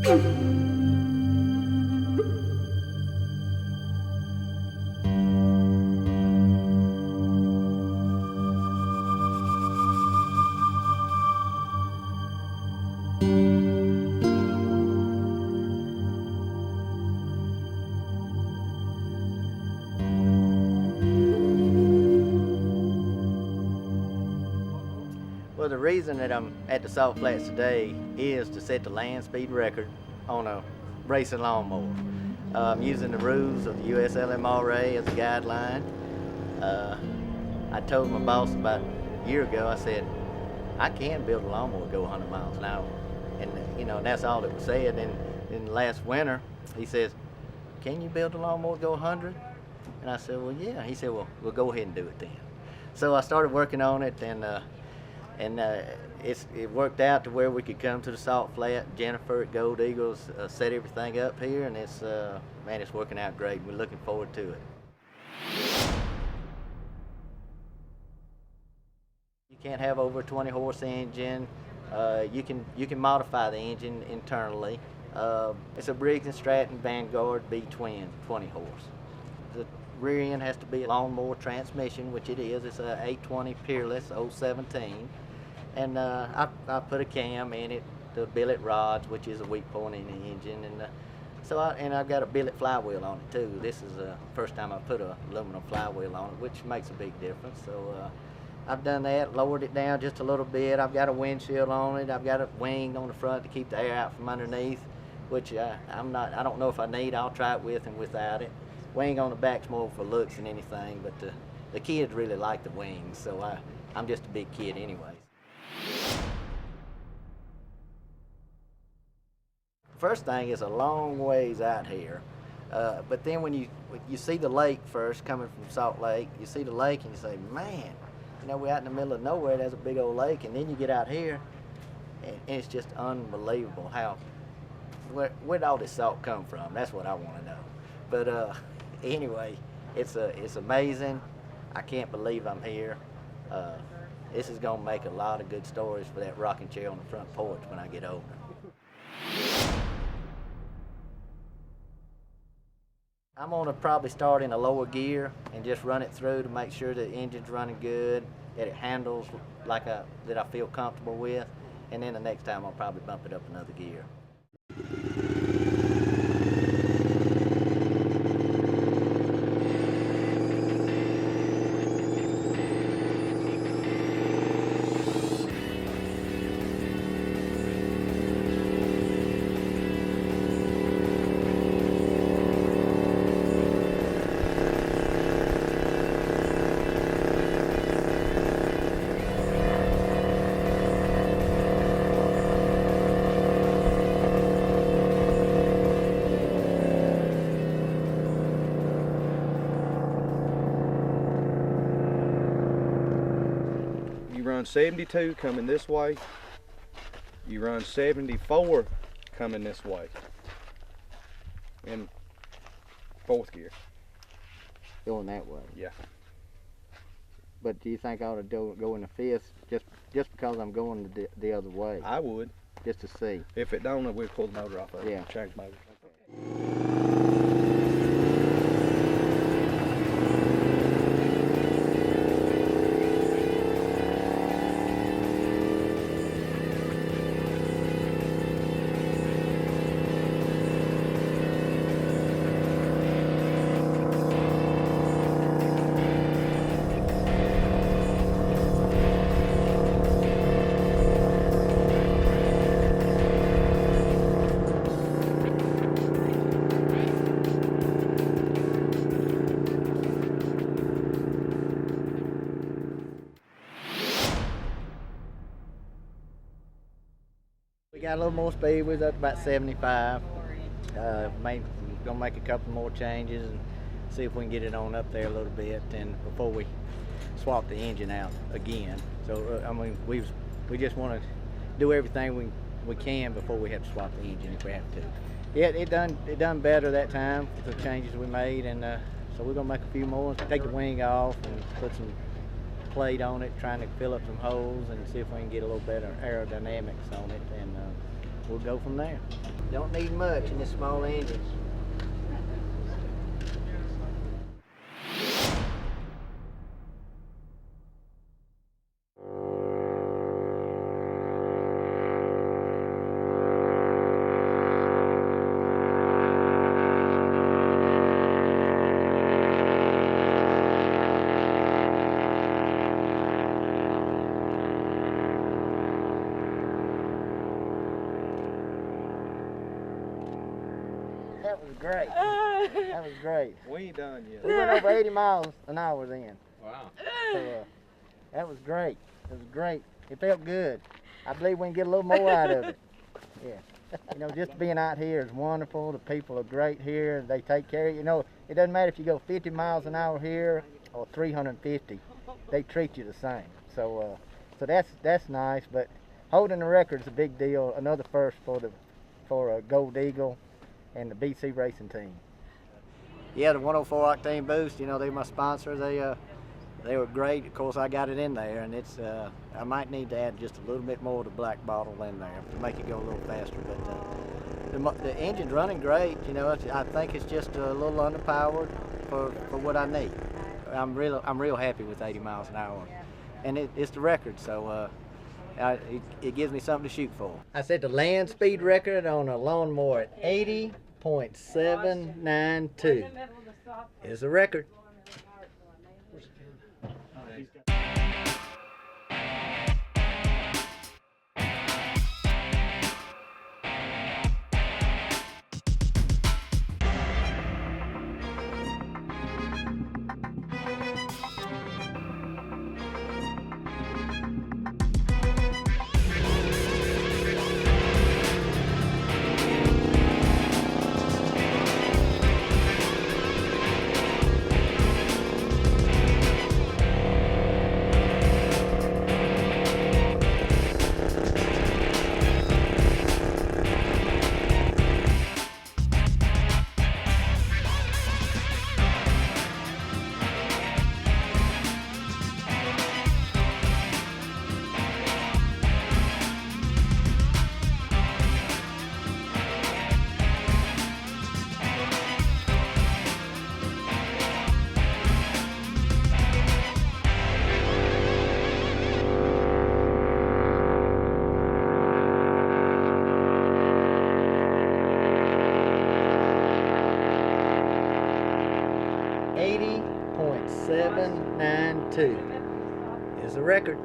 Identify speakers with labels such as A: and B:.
A: Well, the reason that I'm at the Salt Flats today is to set the land speed record on a racing lawnmower. I'm using the rules of the US LMRA as a guideline. I told my boss about a year ago, I said, I can build a lawnmower go 100 miles an hour. And that's all that was said. And in last winter, he says, can you build a lawnmower go 100? And I said, well, yeah. He said, well, we'll go ahead and do it then. So I started working on it, and it worked out to where we could come to the Salt Flat. Jennifer at Gold Eagles set everything up here, and it's working out great. We're looking forward to it. You can't have over a 20 horse engine. You can modify the engine internally. It's a Briggs & Stratton Vanguard B-twin 20 horse. The rear end has to be a lawnmower transmission, which it is. It's a 820 Peerless 017. And I put a cam in it, the billet rods, which is a weak point in the engine, and I've got a billet flywheel on it too. This is the first time I put a aluminum flywheel on it, which makes a big difference. So I've done that, lowered it down just a little bit. I've got a windshield on it. I've got a wing on the front to keep the air out from underneath, which I don't know if I need. I'll try it with and without it. Wing on the back's more for looks than anything, but the kids really like the wings, so I'm just a big kid anyways. First thing is a long ways out here, but then when you see the lake first coming from Salt Lake, you see the lake and you say, man, we're out in the middle of nowhere, there's a big old lake, and then you get out here and it's just unbelievable where'd all this salt come from? That's what I want to know. But anyway, it's amazing. I can't believe I'm here. This is going to make a lot of good stories for that rocking chair on the front porch when I get older. I'm going to probably start in a lower gear and just run it through to make sure the engine's running good, that it handles like that I feel comfortable with, and then the next time I'll probably bump it up another gear.
B: You run 72 coming this way, you run 74 coming this way in fourth gear.
A: Going that way?
B: Yeah.
A: But do you think I ought to go in the fifth just because I'm going the other way?
B: I would.
A: Just to see.
B: If it don't, we'll pull the motor off of it.
A: Yeah.
B: Change the motor.
A: We got a little more speed. We was up about 75. Gonna make a couple more changes and see if we can get it on up there a little bit, and before we swap the engine out again. So I mean, we just want to do everything we can before we have to swap the engine if we have to. Yeah, it done better that time with the changes we made, and so we're gonna make a few more. Take the wing off and put some plate on it, trying to fill up some holes and see if we can get a little better aerodynamics on it, and we'll go from there. Don't need much in this small engine. That was great. That was great.
B: We ain't done yet.
A: We went over 80 miles an hour then.
B: Wow.
A: So, that was great. It was great. It felt good. I believe we can get a little more out of it. Yeah. You know, just being out here is wonderful. The people are great here. They take care of you. You know, it doesn't matter if you go 50 miles an hour here or 350. They treat you the same. So, so that's nice. But holding the record is a big deal. Another first for Gold Eagle and the BC racing team. Yeah, the 104 octane boost. You know, they're my sponsor. They were great. Of course, I got it in there, and it's. I might need to add just a little bit more of the black bottle in there to make it go a little faster. But the engine's running great. You know, I think it's just a little underpowered for what I need. I'm real happy with 80 miles an hour, and it's the record. So it gives me something to shoot for. I set the land speed record on a lawnmower at 80.792. It's a record. .792 is a record.